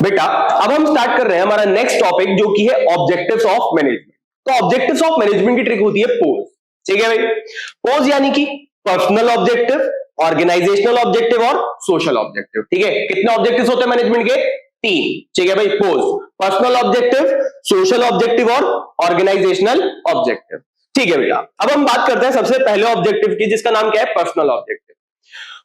बेटा अब हम स्टार्ट कर रहे हैं हमारा नेक्स्ट टॉपिक जो कि है ऑब्जेक्टिव्स ऑफ मैनेजमेंट। तो ऑब्जेक्टिव्स ऑफ मैनेजमेंट की ट्रिक होती है पोज। ठीक है भाई, पोज यानी कि पर्सनल ऑब्जेक्टिव, ऑर्गेनाइजेशनल ऑब्जेक्टिव और सोशल ऑब्जेक्टिव। ठीक है, कितने ऑब्जेक्टिव्स होते हैं मैनेजमेंट के? 3। ठीक है भाई, pose, personal objective, social objective और ऑर्गेनाइजेशनल ऑब्जेक्टिव। ठीक है बेटा, अब हम बात करते हैं सबसे पहले ऑब्जेक्टिव की, जिसका नाम क्या है? Personal objective.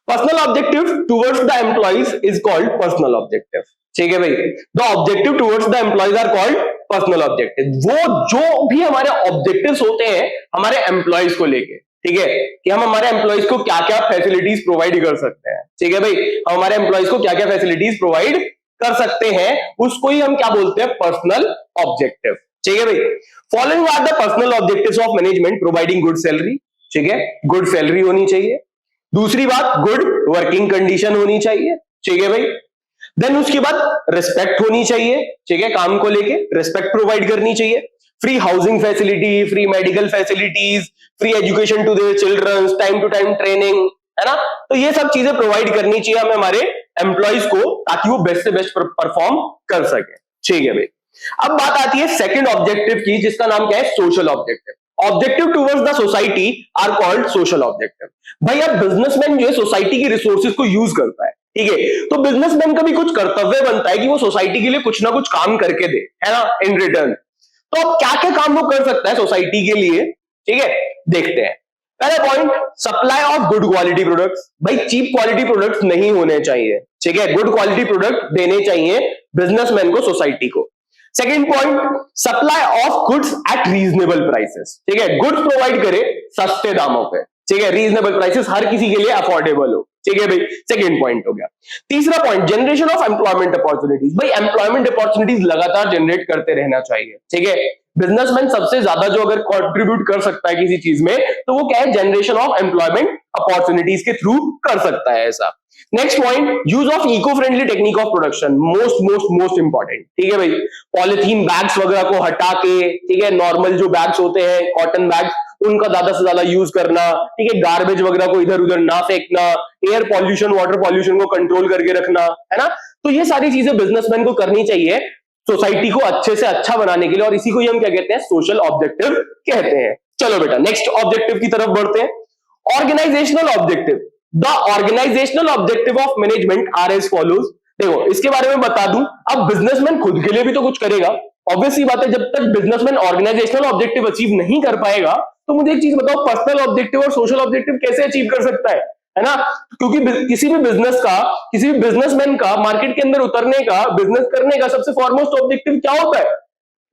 Personal objective towards the employees is called personal objective. ठीक है भाई, the objective towards the employees are called personal objective. वो जो भी हमारे ऑब्जेक्टिव्स होते हैं हमारे एम्प्लॉइज को लेके, ठीक है, कि हम हमारे एम्प्लॉइज को क्या क्या फैसिलिटीज प्रोवाइड कर सकते हैं। ठीक है भाई, हम हमारे एम्प्लॉइज को क्या क्या फैसिलिटीज प्रोवाइड कर सकते हैं, उसको ही हम क्या बोलते हैं? Personal objective. ठीक है भाई, following are the personal objectives of management, providing good salary. ठीक है, गुड सैलरी होनी चाहिए। दूसरी बात, गुड वर्किंग कंडीशन होनी चाहिए। ठीक है भाई, देन उसके बाद रिस्पेक्ट होनी चाहिए। ठीक है, काम को लेके रिस्पेक्ट प्रोवाइड करनी चाहिए। Free housing facility, free medical facilities, free education to their children, time to time training, है ना। तो ये सब चीजें प्रोवाइड करनी चाहिए हमें हमारे एम्प्लॉइज को, ताकि वो बेस्ट से बेस्ट परफॉर्म कर सके। ठीक है भाई, अब बात आती है सेकंड ऑब्जेक्टिव की, जिसका नाम क्या है? Social objective. Objective towards the society are called social objective. भाई अब बिजनेसमैन जो है सोसाइटी की रिसोर्सेज को यूज करता है, ठीक है, तो बिजनेसमैन का भी कुछ कर्तव्य बनता है कि वो सोसाइटी के लिए कुछ ना कुछ काम करके दे, है ना, इन रिटर्न। तो अब क्या क्या काम वो कर सकता है सोसाइटी के लिए? ठीक है, देखते हैं। पहला point, supply of good quality products. भाई चीप क्वालिटी प्रोडक्ट्स नहीं होने चाहिए, ठीक है, गुड क्वालिटी प्रोडक्ट देने चाहिए बिजनेसमैन को, सोसाइटी को। Second point, supply of goods at reasonable prices. ठीक है, गुड्स प्रोवाइड करे सस्ते दामों पे। ठीक है, रीजनेबल प्राइसेस, हर किसी के लिए अफोर्डेबल हो। ठीक है भाई, सेकेंड पॉइंट हो गया। तीसरा point, generation of employment opportunities. भाई एम्प्लॉयमेंट अपॉर्चुनिटीज लगातार जनरेट करते रहना चाहिए। ठीक है, बिजनेसमैन सबसे ज्यादा जो अगर कंट्रीब्यूट कर सकता है किसी चीज में, तो वो क्या है? जनरेशन ऑफ एम्प्लॉयमेंट अपॉर्चुनिटीज के थ्रू कर सकता है ऐसा। Next point, use of eco friendly technique of production. Most most most important. ठीक है भाई, पॉलिथीन बैग्स वगैरह को हटा के, ठीक है, नॉर्मल जो बैग्स होते हैं, कॉटन बैग्स, उनका ज्यादा से ज्यादा यूज करना। ठीक है, गार्बेज वगैरह को इधर उधर ना फेंकना, एयर पॉल्यूशन, वाटर पॉल्यूशन को कंट्रोल करके रखना, है ना। तो ये सारी चीजें बिजनेसमैन को करनी चाहिए सोसाइटी को अच्छे से अच्छा बनाने के लिए, और इसी को ही हम क्या कहते हैं? सोशल ऑब्जेक्टिव कहते हैं। चलो बेटा, नेक्स्ट ऑब्जेक्टिव की तरफ बढ़ते हैं। Organisational objective. The organisational objective of management are as follows. देखो इसके बारे में बता दूं, अब बिजनेसमैन खुद के लिए भी तो कुछ करेगा, ऑब्वियसली बात है। जब तक बिजनेसमैन ऑर्गेनाइजेशनल ऑब्जेक्टिव अचीव नहीं कर पाएगा, तो मुझे एक चीज बताओ, पर्सनल ऑब्जेक्टिव और सोशल ऑब्जेक्टिव कैसे अचीव कर सकता है ना। क्योंकि किसी भी बिजनेस का, किसी भी बिजनेसमैन का मार्केट के अंदर उतरने का, बिजनेस करने का सबसे फॉरमोस्ट ऑब्जेक्टिव क्या होता है?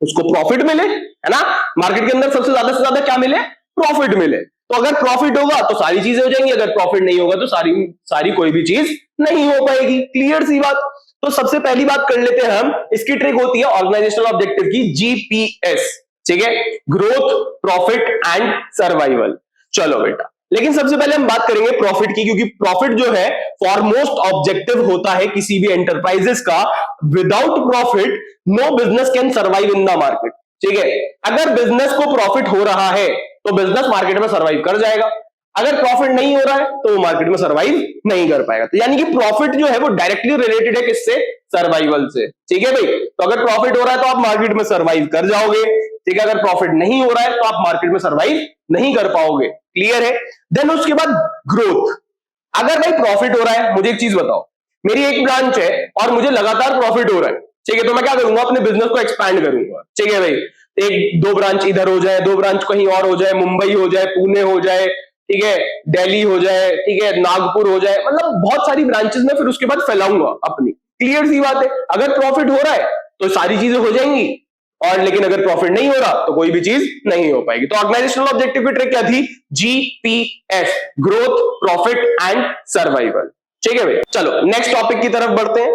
उसको प्रॉफिट मिले, है ना। मार्केट के अंदर सबसे से ज्यादा क्या मिले? प्रॉफिट मिले। तो अगर प्रॉफिट होगा तो सारी चीजें हो जाएंगी, अगर प्रॉफिट नहीं होगा तो सारी कोई भी चीज नहीं हो पाएगी। क्लियर सी बात। तो सबसे पहली बात कर लेते हैं हम, इसकी ट्रिक होती है ऑर्गेनाइजेशनल ऑब्जेक्टिव की, जीपीएस। ठीक है, ग्रोथ, प्रॉफिट एंड सर्वाइवल। चलो बेटा, लेकिन सबसे पहले हम बात करेंगे प्रॉफिट की, क्योंकि प्रॉफिट जो है फॉरमोस्ट ऑब्जेक्टिव होता है किसी भी एंटरप्राइजेस का। Without profit no business can survive in the market. ठीक है, अगर बिजनेस को प्रॉफिट हो रहा है तो बिजनेस मार्केट में सर्वाइव कर जाएगा, अगर प्रॉफिट नहीं हो रहा है तो वो मार्केट में सर्वाइव नहीं कर पाएगा। तो यानी कि प्रॉफिट जो है वो डायरेक्टली रिलेटेड है किससे? सर्वाइवल से। ठीक है भाई, तो अगर प्रॉफिट हो रहा है तो आप मार्केट में सर्वाइव कर जाओगे, ठीक है, अगर प्रॉफिट नहीं हो रहा है तो आप मार्केट में सर्वाइव नहीं कर पाओगे। क्लियर है। देन उसके बाद ग्रोथ। अगर भाई प्रॉफिट हो रहा है, मुझे एक चीज बताओ, मेरी एक ब्रांच है और मुझे लगातार प्रॉफिट हो रहा है, ठीक है, तो मैं क्या करूंगा? अपने बिजनेस को एक्सपैंड करूंगा। ठीक है भाई, एक दो ब्रांच इधर हो जाए, दो ब्रांच कहीं और हो जाए, मुंबई हो जाए, पुणे हो जाए, ठीक है, दिल्ली हो जाए, ठीक है, नागपुर हो जाए, मतलब बहुत सारी ब्रांचेस में फिर उसके बाद फैलाऊंगा अपनी। क्लियर सी बात है, अगर प्रॉफिट हो रहा है तो सारी चीजें हो जाएंगी, और लेकिन अगर प्रॉफिट नहीं हो रहा तो कोई भी चीज नहीं हो पाएगी। तो ऑर्गेनाइजेशनल ऑब्जेक्टिव की ट्रिक क्या थी? GPS, growth, profit and survival. ठीक है भाई, चलो नेक्स्ट टॉपिक की तरफ बढ़ते हैं।